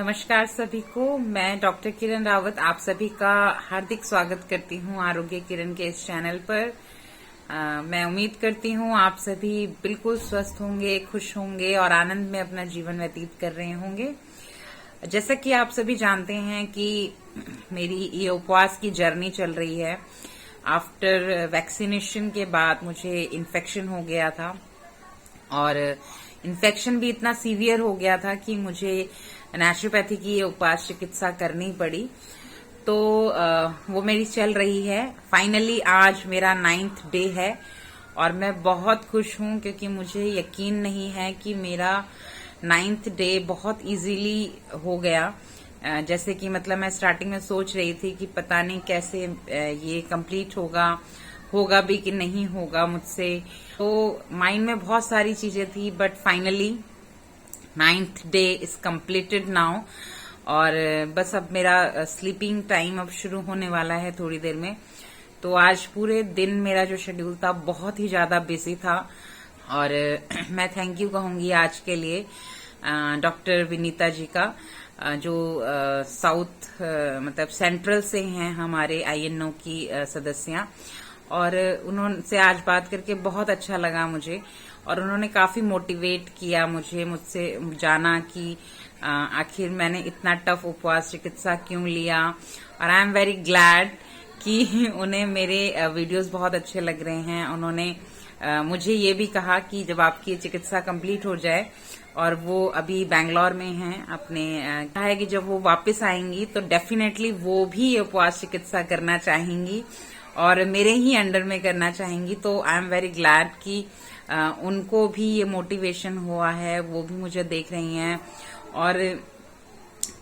नमस्कार सभी को। मैं डॉक्टर किरण रावत आप सभी का हार्दिक स्वागत करती हूं आरोग्य किरण के इस चैनल पर। मैं उम्मीद करती हूं आप सभी बिल्कुल स्वस्थ होंगे, खुश होंगे और आनंद में अपना जीवन व्यतीत कर रहे होंगे। जैसा कि आप सभी जानते हैं कि मेरी ये उपवास की जर्नी चल रही है। आफ्टर वैक्सीनेशन के बाद मुझे इन्फेक्शन हो गया था और इन्फेक्शन भी इतना सीवियर हो गया था कि मुझे नेचुरोपैथी की उपवास चिकित्सा करनी पड़ी। तो वो मेरी चल रही है। फाइनली आज मेरा 9th डे है और मैं बहुत खुश हूं क्योंकि मुझे यकीन नहीं है कि मेरा 9th डे बहुत इजीली हो गया। जैसे कि मतलब मैं स्टार्टिंग में सोच रही थी कि पता नहीं कैसे ये कंप्लीट होगा भी कि नहीं होगा मुझसे। तो माइंड में बहुत सारी चीजें थी but finally 9th day is completed now. और बस अब मेरा स्लीपिंग टाइम अब शुरू होने वाला है थोड़ी देर में। तो आज पूरे दिन मेरा जो शेड्यूल था बहुत ही ज्यादा बिजी था और मैं थैंक यू कहूंगी आज के लिए डॉक्टर विनीता जी का, जो साउथ मतलब सेंट्रल से हैं हमारे INO की सदस्या। और उन्होंने आज बात करके बहुत अच्छा लगा मुझे और उन्होंने काफी मोटिवेट किया मुझसे जाना कि आखिर मैंने इतना टफ उपवास चिकित्सा क्यों लिया। और आई एम वेरी ग्लैड कि उन्हें मेरे वीडियोस बहुत अच्छे लग रहे हैं। उन्होंने मुझे ये भी कहा कि जब आपकी चिकित्सा कंप्लीट हो जाए, और वो अभी बैंगलोर में हैं अपने, कहा है कि जब वो वापस आएंगी तो डेफिनेटली वो भी उपवास चिकित्सा करना चाहेंगी और मेरे ही अंडर में करना चाहेंगी। तो आई एम वेरी ग्लैड कि उनको भी ये मोटिवेशन हुआ है, वो भी मुझे देख रही हैं। और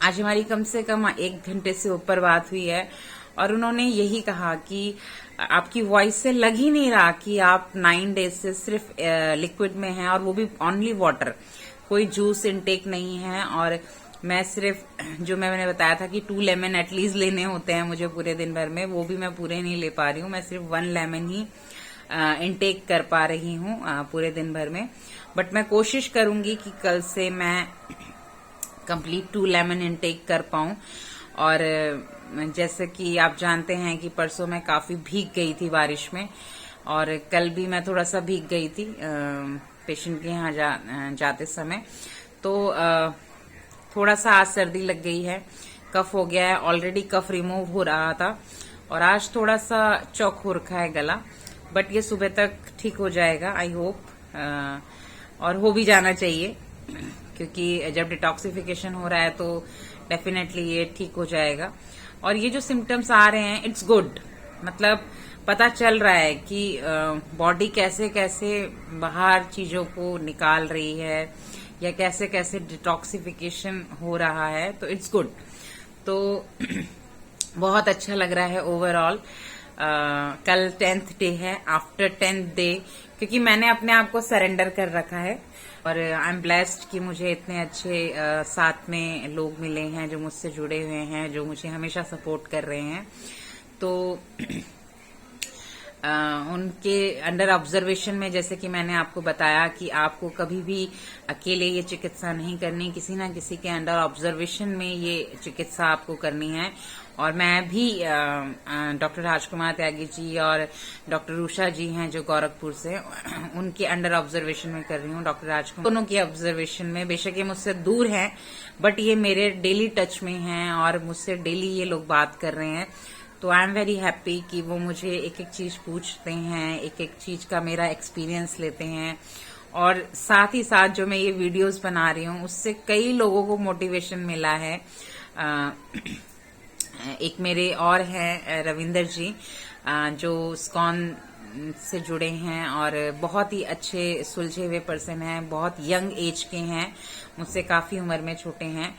आज हमारी कम से कम 1 घंटे से ऊपर बात हुई है और उन्होंने यही कहा कि आपकी वॉइस से लग ही नहीं रहा कि आप 9 डेज से सिर्फ लिक्विड में हैं, और वो भी ओनली वाटर, कोई जूस इनटेक नहीं है। और मैं सिर्फ जो मैंने बताया था कि 2 लेमन एटलीस्ट लेने होते हैं मुझे पूरे दिन भर में, वो भी मैं पूरे नहीं ले पा रही हूँ। मैं सिर्फ 1 लेमन ही इनटेक कर पा रही हूँ पूरे दिन भर में। बट मैं कोशिश करूंगी कि कल से मैं कंप्लीट 2 लेमन इनटेक कर पाऊं। और जैसे कि आप जानते हैं कि परसों मैं काफी भीग गई थी बारिश में, और कल भी मैं थोड़ा सा भीग गई थी पेशेंट के यहाँ जाते समय। तो थोड़ा सा आज सर्दी लग गई है, कफ हो गया है। ऑलरेडी कफ रिमूव हो रहा था और आज थोड़ा सा चौक हो रखा है गला, बट ये सुबह तक ठीक हो जाएगा आई होप। और हो भी जाना चाहिए क्योंकि जब डिटॉक्सिफिकेशन हो रहा है तो डेफिनेटली ये ठीक हो जाएगा। और ये जो सिम्टम्स आ रहे हैं इट्स गुड, मतलब पता चल रहा है कि बॉडी कैसे कैसे बाहर चीजों को निकाल रही है या कैसे कैसे डिटॉक्सिफिकेशन हो रहा है, तो इट्स गुड। तो बहुत अच्छा लग रहा है ओवरऑल। कल 10th डे है। आफ्टर 10th डे, क्योंकि मैंने अपने आप को सरेंडर कर रखा है और आई एम ब्लेस्ड कि मुझे इतने अच्छे साथ में लोग मिले हैं जो मुझसे जुड़े हुए हैं, जो मुझे हमेशा सपोर्ट कर रहे हैं। तो उनके अंडर ऑब्जर्वेशन में, जैसे कि मैंने आपको बताया कि आपको कभी भी अकेले ये चिकित्सा नहीं करनी, किसी ना किसी के अंडर ऑब्जर्वेशन में ये चिकित्सा आपको करनी है। और मैं भी डॉक्टर राजकुमार त्यागी जी और डॉक्टर उषा जी हैं जो गोरखपुर से, उनके अंडर ऑब्जर्वेशन में कर रही हूँ। डॉक्टर राजकुमार दोनों की ऑब्जर्वेशन में, बेशक ये मुझसे दूर हैं बट ये मेरे डेली टच में हैं और मुझसे डेली ये लोग बात कर रहे हैं। तो आई एम वेरी हैप्पी कि वो मुझे एक एक चीज पूछते हैं, एक एक चीज का मेरा एक्सपीरियंस लेते हैं। और साथ ही साथ जो मैं ये वीडियोस बना रही हूँ उससे कई लोगों को मोटिवेशन मिला है। एक मेरे और हैं रविंदर जी, जो स्कॉन से जुड़े हैं और बहुत ही अच्छे सुलझे हुए पर्सन हैं, बहुत यंग एज के हैं, मुझसे काफी उम्र में छोटे हैं।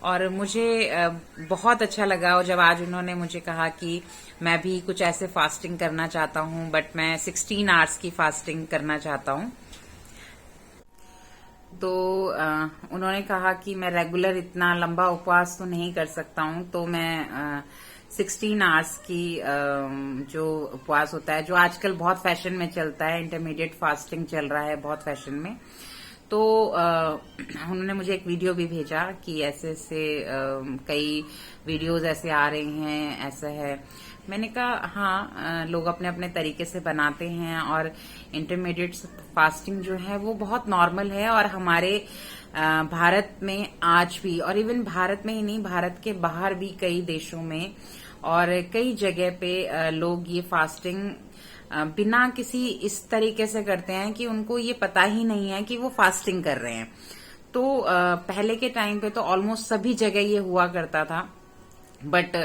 और मुझे बहुत अच्छा लगा और जब आज उन्होंने मुझे कहा कि मैं भी कुछ ऐसे फास्टिंग करना चाहता हूं, बट मैं 16 आवर्स की फास्टिंग करना चाहता हूं। तो उन्होंने कहा कि मैं रेगुलर इतना लंबा उपवास तो नहीं कर सकता हूं, तो मैं 16 आवर्स की जो उपवास होता है, जो आजकल बहुत फैशन में चलता है, इंटरमीडिएट फास्टिंग चल रहा है बहुत फैशन में, तो उन्होंने मुझे एक वीडियो भी भेजा कि ऐसे ऐसे कई वीडियोस ऐसे आ रहे हैं, ऐसा है। मैंने कहा हाँ, लोग अपने अपने तरीके से बनाते हैं और इंटरमीडिएट फास्टिंग जो है वो बहुत नॉर्मल है। और हमारे भारत में आज भी, और इवन भारत में ही नहीं, भारत के बाहर भी कई देशों में और कई जगह पे लोग ये फास्टिंग बिना किसी इस तरीके से करते हैं कि उनको ये पता ही नहीं है कि वो फास्टिंग कर रहे हैं। तो पहले के टाइम पे तो ऑलमोस्ट सभी जगह ये हुआ करता था, बट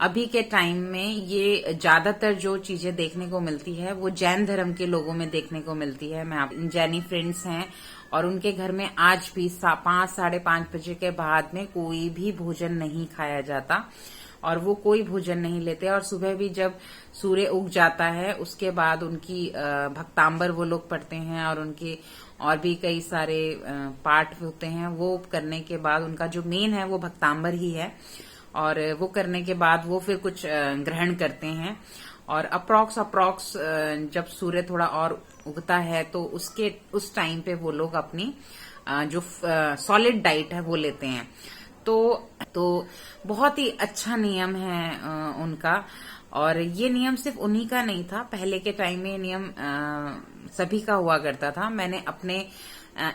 अभी के टाइम में ये ज्यादातर जो चीजें देखने को मिलती है वो जैन धर्म के लोगों में देखने को मिलती है। मैं जैनी फ्रेंड्स हैं और उनके घर में आज भी 5 साढ़े 5 बजे के बाद में कोई भी भोजन नहीं खाया जाता और वो कोई भोजन नहीं लेते। और सुबह भी जब सूर्य उग जाता है उसके बाद उनकी भक्तांबर वो लोग पढ़ते हैं और उनके और भी कई सारे पाठ होते हैं। वो करने के बाद उनका जो मेन है वो भक्तांबर ही है, और वो करने के बाद वो फिर कुछ ग्रहण करते हैं। और अप्रॉक्स जब सूर्य थोड़ा और उगता है तो उस टाइम पे वो लोग अपनी जो सॉलिड डाइट है वो लेते हैं। तो बहुत ही अच्छा नियम है उनका। और ये नियम सिर्फ उन्हीं का नहीं था, पहले के टाइम में ये नियम सभी का हुआ करता था। मैंने अपने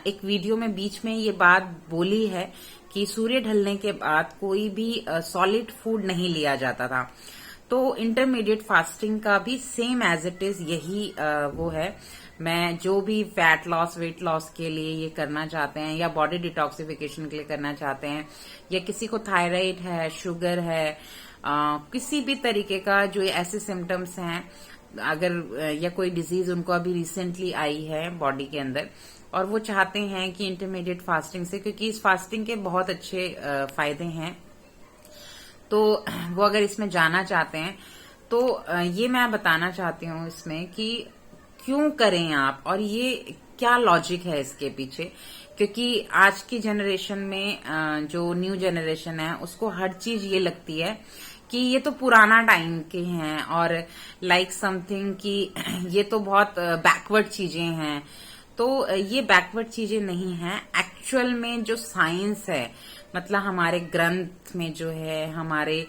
एक वीडियो में बीच में ये बात बोली है कि सूर्य ढलने के बाद कोई भी सॉलिड फूड नहीं लिया जाता था। तो इंटरमीडिएट फास्टिंग का भी सेम एज इट इज यही वो है। मैं जो भी फैट लॉस, वेट लॉस के लिए ये करना चाहते हैं या बॉडी डिटॉक्सिफिकेशन के लिए करना चाहते हैं, या किसी को थायराइड है, शुगर है, किसी भी तरीके का जो ऐसे सिम्टम्स हैं, अगर या कोई डिजीज उनको अभी रिसेंटली आई है बॉडी के अंदर और वो चाहते हैं कि इंटरमीडिएट फास्टिंग से, क्योंकि इस फास्टिंग के बहुत अच्छे फायदे हैं, तो वो अगर इसमें जाना चाहते हैं तो ये मैं बताना चाहती हूँ इसमें कि क्यों करें आप और ये क्या लॉजिक है इसके पीछे। क्योंकि आज की जनरेशन में जो न्यू जनरेशन है उसको हर चीज ये लगती है कि ये तो पुराना टाइम के हैं और लाइक समथिंग कि ये तो बहुत बैकवर्ड चीजें हैं। तो ये बैकवर्ड चीजें नहीं हैं। एक्चुअल में जो साइंस है, मतलब हमारे ग्रंथ में जो है, हमारे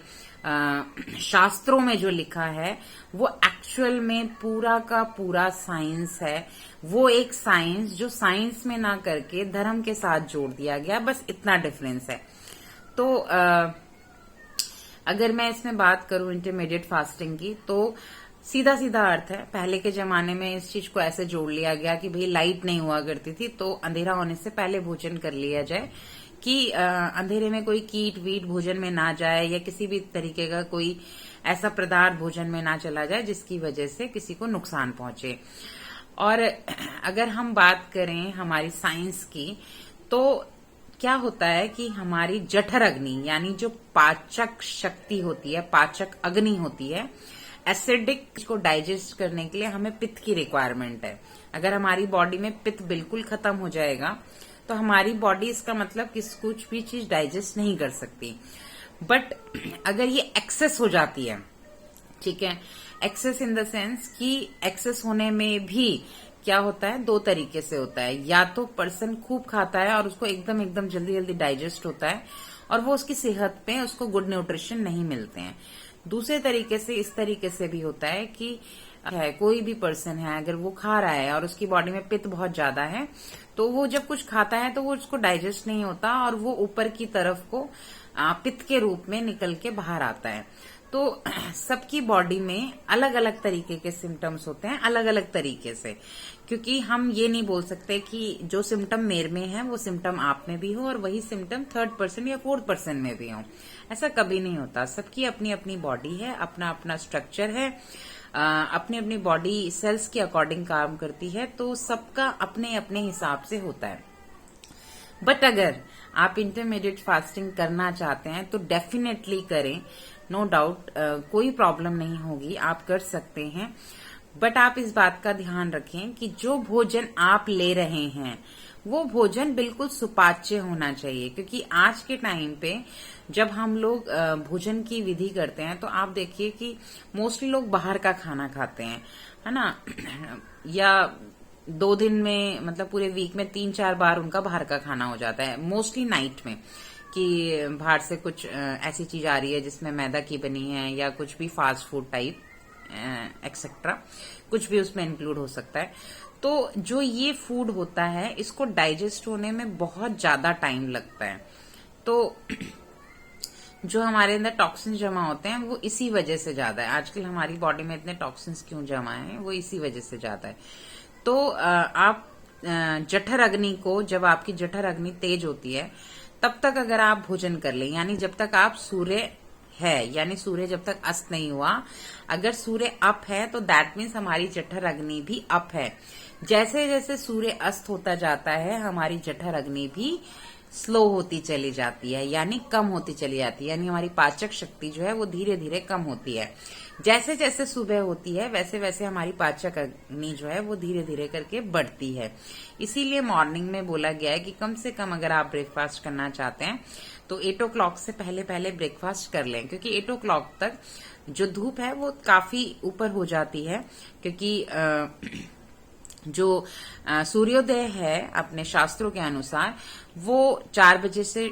शास्त्रों में जो लिखा है वो एक्चुअल में पूरा का पूरा साइंस है। वो एक साइंस जो साइंस में ना करके धर्म के साथ जोड़ दिया गया, बस इतना डिफरेंस है। तो अगर मैं इसमें बात करूं इंटरमीडिएट फास्टिंग की, तो सीधा सीधा अर्थ है, पहले के जमाने में इस चीज को ऐसे जोड़ लिया गया कि भाई लाइट नहीं हुआ करती थी तो अंधेरा होने से पहले भोजन कर लिया जाए कि अंधेरे में कोई कीट वीट भोजन में ना जाए या किसी भी तरीके का कोई ऐसा पदार्थ भोजन में ना चला जाए जिसकी वजह से किसी को नुकसान पहुंचे। और अगर हम बात करें हमारी साइंस की, तो क्या होता है कि हमारी जठर अग्नि यानी जो पाचक शक्ति होती है, पाचक अग्नि होती है, एसिडिक को डाइजेस्ट करने के लिए हमें पित्त की रिक्वायरमेंट है। अगर हमारी बॉडी में पित्त बिल्कुल खत्म हो जाएगा तो हमारी बॉडी, इसका मतलब कि कुछ भी चीज डाइजेस्ट नहीं कर सकती। बट अगर ये एक्सेस हो जाती है, ठीक है, एक्सेस इन द सेंस कि एक्सेस होने में भी क्या होता है, दो तरीके से होता है। या तो पर्सन खूब खाता है और उसको एकदम जल्दी जल्दी डाइजेस्ट होता है और वो उसकी सेहत पे उसको गुड न्यूट्रिशन नहीं मिलते हैं। दूसरे तरीके से इस तरीके से भी होता है कि कोई भी पर्सन है अगर वो खा रहा है और उसकी बॉडी में पित्त बहुत ज्यादा है तो वो जब कुछ खाता है तो वो उसको डाइजेस्ट नहीं होता और वो ऊपर की तरफ को पित्त के रूप में निकल के बाहर आता है। तो सबकी बॉडी में अलग अलग तरीके के सिम्टम्स होते हैं, अलग अलग तरीके से, क्योंकि हम ये नहीं बोल सकते कि जो सिम्टम मेरे में है वो सिम्टम आप में भी हो और वही सिम्टम 3rd पर्सन या 4th पर्सन में भी हो। ऐसा कभी नहीं होता। सबकी अपनी अपनी बॉडी है, अपना अपना स्ट्रक्चर है, अपनी अपनी बॉडी सेल्स के अकॉर्डिंग काम करती है, तो सबका अपने अपने हिसाब से होता है। बट अगर आप इंटरमीडिएट फास्टिंग करना चाहते हैं तो डेफिनेटली करें, नो डाउट, कोई प्रॉब्लम नहीं होगी, आप कर सकते हैं। बट आप इस बात का ध्यान रखें कि जो भोजन आप ले रहे हैं वो भोजन बिल्कुल सुपाच्य होना चाहिए। क्योंकि आज के टाइम पे जब हम लोग भोजन की विधि करते हैं तो आप देखिए कि मोस्टली लोग बाहर का खाना खाते हैं, है ना, या 2 दिन में मतलब पूरे वीक में 3-4 बार उनका बाहर का खाना हो जाता है, मोस्टली नाइट में, कि बाहर से कुछ ऐसी चीज आ रही है जिसमें मैदा की बनी है या कुछ भी फास्ट फूड टाइप एक्सेट्रा, कुछ भी उसमें इंक्लूड हो सकता है। तो जो ये फूड होता है इसको डाइजेस्ट होने में बहुत ज्यादा टाइम लगता है। तो जो हमारे अंदर टॉक्सिन जमा होते हैं वो इसी वजह से ज्यादा है। आजकल हमारी बॉडी में इतने टॉक्सिन्स क्यों जमा है, वो इसी वजह से ज्यादा है। तो आप जठर अग्नि को, जब आपकी जठर अग्नि तेज होती है तब तक अगर आप भोजन कर लें, यानी जब तक आप सूर्य है, यानी सूर्य जब तक अस्त नहीं हुआ, अगर सूर्य अप है तो दैट मीन्स हमारी जठर अग्नि भी अप है। जैसे जैसे सूर्य अस्त होता जाता है हमारी जठर अग्नि भी स्लो होती चली जाती है, यानी कम होती चली जाती है, यानी हमारी पाचक शक्ति जो है वो धीरे धीरे कम होती है। जैसे जैसे सुबह होती है वैसे वैसे हमारी पाचक अग्नि जो है वो धीरे धीरे करके बढ़ती है। इसीलिए मॉर्निंग में बोला गया है कि कम से कम अगर आप ब्रेकफास्ट करना चाहते हैं तो 8 o'clock से पहले पहले ब्रेकफास्ट कर लें, क्योंकि 8 o'clock तक जो धूप है वो काफी ऊपर हो जाती है, क्योंकि जो सूर्योदय है अपने शास्त्रों के अनुसार वो 4 बजे से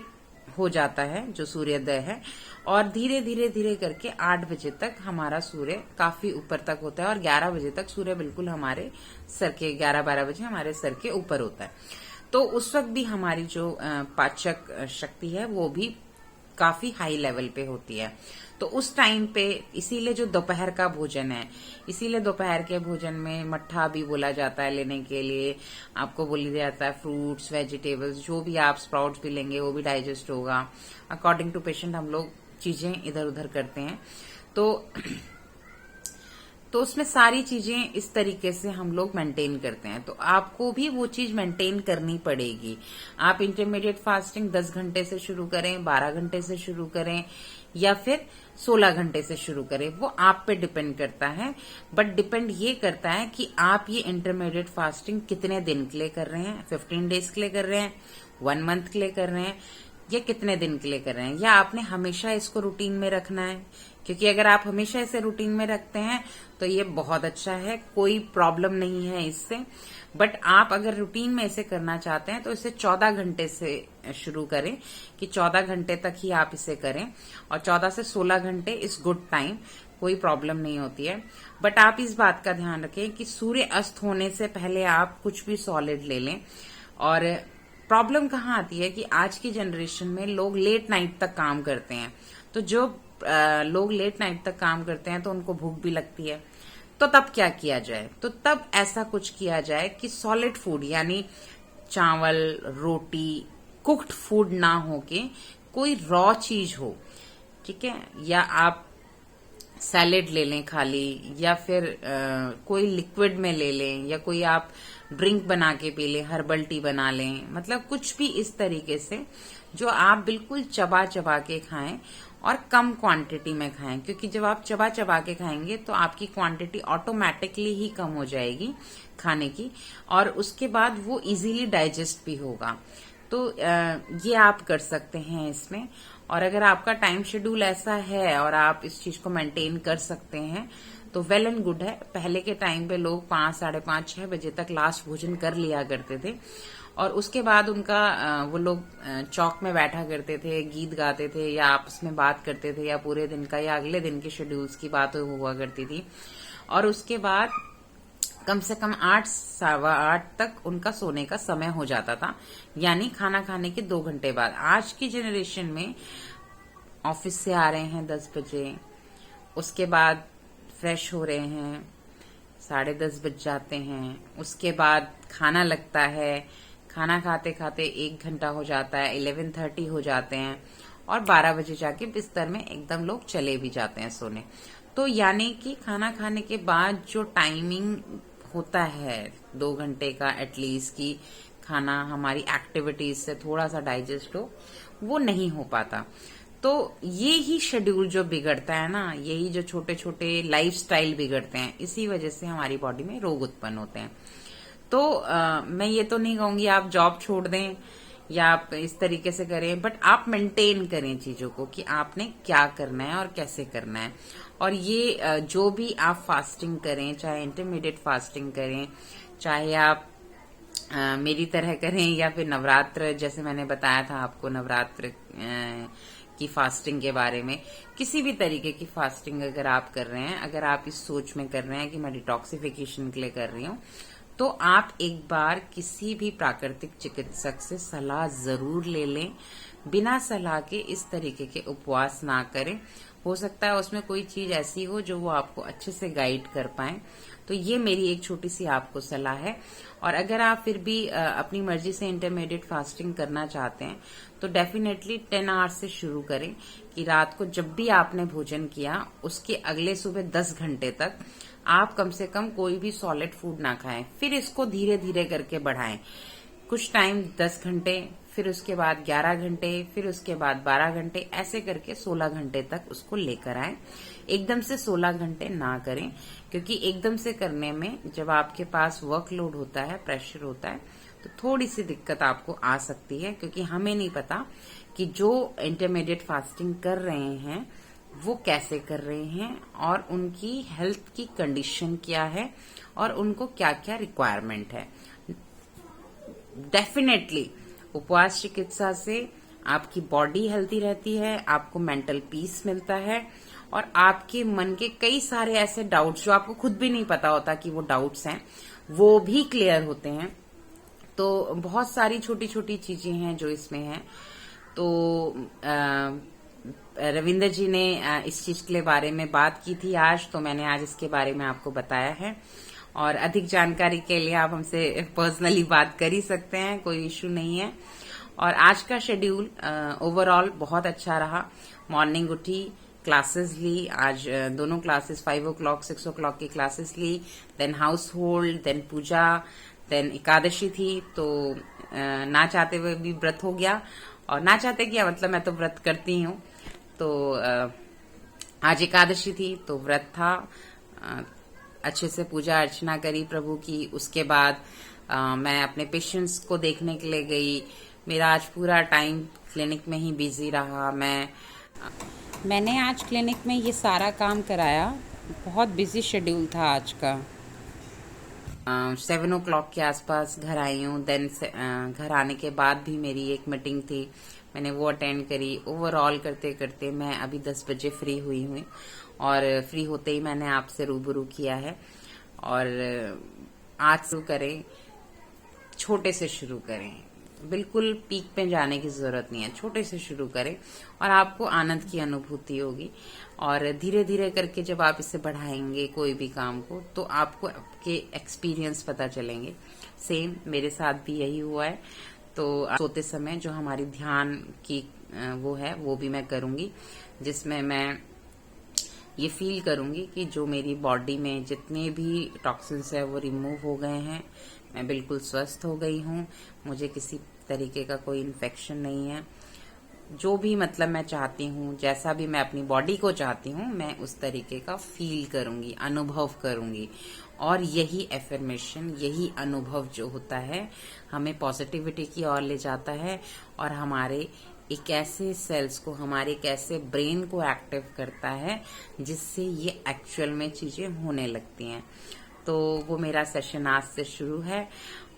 हो जाता है जो सूर्योदय है, और धीरे धीरे धीरे करके 8 बजे तक हमारा सूर्य काफी ऊपर तक होता है, और 11 बजे तक सूर्य बिल्कुल हमारे सर के 11-12 बजे हमारे सर के ऊपर होता है। तो उस वक्त भी हमारी जो पाचक शक्ति है वो भी काफी हाई लेवल पे होती है। तो उस टाइम पे इसीलिए जो दोपहर का भोजन है, इसीलिए दोपहर के भोजन में मट्ठा भी बोला जाता है लेने के लिए, आपको बोली जाता है फ्रूट्स वेजिटेबल्स, जो भी आप स्प्राउट्स भी लेंगे वो भी डाइजेस्ट होगा। अकॉर्डिंग टू पेशेंट हम लोग चीजें इधर उधर करते हैं। तो उसमें सारी चीजें इस तरीके से हम लोग मेंटेन करते हैं। तो आपको भी वो चीज मेंटेन करनी पड़ेगी। आप इंटरमीडिएट फास्टिंग 10 घंटे से शुरू करें, 12 घंटे से शुरू करें, या फिर 16 घंटे से शुरू करें, वो आप पे डिपेंड करता है। बट डिपेंड ये करता है कि आप ये इंटरमीडिएट फास्टिंग कितने दिन के लिए कर रहे हैं, 15 डेज के लिए कर रहे हैं, 1 मंथ के लिए कर रहे हैं, या कितने दिन के लिए कर रहे हैं, या आपने हमेशा इसको रूटीन में रखना है। क्योंकि अगर आप हमेशा इसे रूटीन में रखते हैं तो ये बहुत अच्छा है, कोई प्रॉब्लम नहीं है इससे। बट आप अगर रूटीन में इसे करना चाहते हैं तो इसे 14 घंटे से शुरू करें, कि 14 घंटे तक ही आप इसे करें, और 14 से 16 घंटे इज गुड टाइम, कोई प्रॉब्लम नहीं होती है। बट आप इस बात का ध्यान रखें कि सूर्य अस्त होने से पहले आप कुछ भी सॉलिड ले लें। और प्रॉब्लम कहाँ आती है कि आज की जनरेशन में लोग लेट नाइट तक काम करते हैं। तो जो लोग लेट नाइट तक काम करते हैं तो उनको भूख भी लगती है। तो तब क्या किया जाए? तो तब ऐसा कुछ किया जाए कि सॉलिड फूड, यानी चावल रोटी, कुक्ड फूड ना हो के कोई रॉ चीज हो, ठीक है, या आप सैलेड ले लें खाली, या फिर कोई लिक्विड में ले लें, या कोई आप ड्रिंक बना के पी लें, हर्बल टी बना लें, मतलब कुछ भी इस तरीके से जो आप बिल्कुल चबा चबा के खाएं और कम क्वांटिटी में खाएं। क्योंकि जब आप चबा चबा के खाएंगे तो आपकी क्वांटिटी ऑटोमेटिकली ही कम हो जाएगी खाने की, और उसके बाद वो इजीली डाइजेस्ट भी होगा। तो ये आप कर सकते हैं इसमें। और अगर आपका टाइम शेड्यूल ऐसा है और आप इस चीज को मेंटेन कर सकते हैं तो वेल एंड गुड है। पहले के टाइम पे लोग 5, 5:30, 6 बजे तक लास्ट भोजन कर लिया करते थे, और उसके बाद उनका वो लोग चौक में बैठा करते थे, गीत गाते थे, या आपस में बात करते थे, या पूरे दिन का या अगले दिन के शेड्यूल्स की बात हुआ करती थी। और उसके बाद कम से कम 8, 8:15 तक उनका सोने का समय हो जाता था, यानी खाना खाने के 2 घंटे बाद। आज की जनरेशन में ऑफिस से आ रहे हैं 10 बजे, उसके बाद फ्रेश हो रहे हैं, 10:30 बज जाते हैं, उसके बाद खाना लगता है, खाना खाते खाते 1 घंटा हो जाता है, 11:30 हो जाते हैं, और 12 बजे जाके बिस्तर में एकदम लोग चले भी जाते हैं सोने। तो यानी कि खाना खाने के बाद जो टाइमिंग होता है 2 घंटे का एटलीस्ट, की खाना हमारी एक्टिविटीज से थोड़ा सा डाइजेस्ट हो, वो नहीं हो पाता। तो ये ही शेड्यूल जो बिगड़ता है ना, यही जो छोटे छोटे लाइफस्टाइल बिगड़ते हैं, इसी वजह से हमारी बॉडी में रोग उत्पन्न होते हैं। तो मैं ये तो नहीं कहूंगी आप जॉब छोड़ दें या आप इस तरीके से करें, बट आप मेंटेन करें चीजों को कि आपने क्या करना है और कैसे करना है। और ये जो भी आप फास्टिंग करें, चाहे इंटरमीडिएट फास्टिंग करें, चाहे आप मेरी तरह करें या फिर नवरात्र, जैसे मैंने बताया था आपको नवरात्र की फास्टिंग के बारे में, किसी भी तरीके की फास्टिंग अगर आप कर रहे हैं, अगर आप इस सोच में कर रहे हैं कि मैं डिटॉक्सिफिकेशन के लिए कर रही हूँ, तो आप एक बार किसी भी प्राकृतिक चिकित्सक से सलाह जरूर ले लें। बिना सलाह के इस तरीके के उपवास ना करें। हो सकता है उसमें कोई चीज ऐसी हो जो वो आपको अच्छे से गाइड कर पाए। तो ये मेरी एक छोटी सी आपको सलाह है। और अगर आप फिर भी अपनी मर्जी से इंटरमीडिएट फास्टिंग करना चाहते हैं तो डेफिनेटली 10 आवर्स से शुरू करें कि रात को जब भी आपने भोजन किया उसके अगले सुबह 10 घंटे तक आप कम से कम कोई भी सॉलिड फूड ना खाएं। फिर इसको धीरे धीरे करके बढ़ाएं। कुछ टाइम 10 घंटे, फिर उसके बाद 11 घंटे, फिर उसके बाद 12 घंटे, ऐसे करके 16 घंटे तक उसको लेकर आए। एकदम से 16 घंटे ना करें, क्योंकि एकदम से करने में जब आपके पास वर्कलोड होता है, प्रेशर होता है, तो थोड़ी सी दिक्कत आपको आ सकती है। क्योंकि हमें नहीं पता कि जो इंटरमीडिएट फास्टिंग कर रहे हैं वो कैसे कर रहे हैं और उनकी हेल्थ की कंडीशन क्या है और उनको क्या क्या रिक्वायरमेंट है। डेफिनेटली उपवास चिकित्सा से आपकी बॉडी हेल्थी रहती है, आपको मेंटल पीस मिलता है और आपके मन के कई सारे ऐसे डाउट्स जो आपको खुद भी नहीं पता होता कि वो डाउट्स हैं, वो भी क्लियर होते हैं। तो बहुत सारी छोटी छोटी चीजें हैं जो इसमें हैं। तो रविंदर जी ने इस चीज के बारे में बात की थी आज, तो मैंने आज इसके बारे में आपको बताया है। और अधिक जानकारी के लिए आप हमसे पर्सनली बात कर ही सकते हैं, कोई इश्यू नहीं है। और आज का शेड्यूल ओवरऑल बहुत अच्छा रहा। मॉर्निंग उठी, क्लासेस ली, आज दोनों क्लासेस 5 o'clock 6 o'clock की क्लासेस ली, देन हाउस होल्ड, देन पूजा, देन एकादशी थी, तो ना चाहते हुए भी व्रत हो गया। और ना चाहते क्या मतलब, मैं तो व्रत करती हूँ। तो आज एकादशी थी तो व्रत था, अच्छे से पूजा अर्चना करी प्रभु की। उसके बाद मैं अपने पेशेंट्स को देखने के लिए गई। मेरा आज पूरा टाइम क्लिनिक में ही बिजी रहा। मैंने आज क्लिनिक में ये सारा काम कराया। बहुत बिजी शेड्यूल था आज का। 7 o'clock के आसपास घर आई हूँ। देन घर आने के बाद भी मेरी एक मीटिंग थी, मैंने वो अटेंड करी। ओवरऑल करते करते मैं अभी 10 बजे फ्री हुई हूँ और फ्री होते ही मैंने आपसे रूबरू किया है। और आज शुरू करें, छोटे से शुरू करें, बिल्कुल पीक पे जाने की जरूरत नहीं है, छोटे से शुरू करें और आपको आनंद की अनुभूति होगी। और धीरे धीरे करके जब आप इसे बढ़ाएंगे कोई भी काम को, तो आपको आपके एक्सपीरियंस पता चलेंगे। सेम मेरे साथ भी यही हुआ है। तो सोते समय जो हमारी ध्यान की वो है वो भी मैं करूंगी, जिसमें मैं ये फील करूंगी कि जो मेरी बॉडी में जितने भी टॉक्सिन्स है वो रिमूव हो गए हैं, मैं बिल्कुल स्वस्थ हो गई हूँ, मुझे किसी तरीके का कोई इन्फेक्शन नहीं है। जो भी मतलब मैं चाहती हूँ, जैसा भी मैं अपनी बॉडी को चाहती हूँ, मैं उस तरीके का फील करूंगी, अनुभव करूंगी। और यही एफर्मेशन, यही अनुभव जो होता है, हमें पॉजिटिविटी की ओर ले जाता है और हमारे एक ऐसे सेल्स को, हमारे एक ऐसे ब्रेन को एक्टिव करता है जिससे ये एक्चुअल में चीजें होने लगती हैं। तो वो मेरा सेशन आज से शुरू है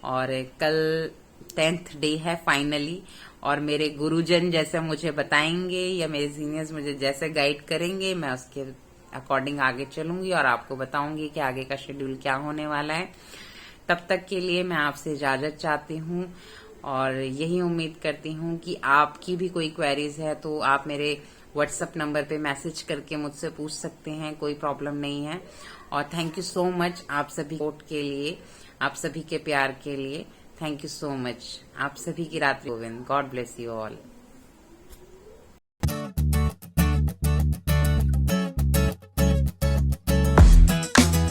और कल 10th डे है फाइनली। और मेरे गुरुजन जैसे मुझे बताएंगे या मेरे सीनियर्स मुझे जैसे गाइड करेंगे, मैं उसके अकॉर्डिंग आगे चलूंगी और आपको बताऊंगी कि आगे का शेड्यूल क्या होने वाला है। तब तक के लिए मैं आपसे इजाजत चाहती हूँ और यही उम्मीद करती हूँ कि आपकी भी कोई क्वेरीज है तो आप मेरे व्हाट्सएप नंबर पे मैसेज करके मुझसे पूछ सकते हैं, कोई प्रॉब्लम नहीं है। और थैंक यू सो मच आप सभी सपोर्ट के लिए, आप सभी के प्यार के लिए। Thank you so much. आप सभी की रात्रि Govind. God bless you all.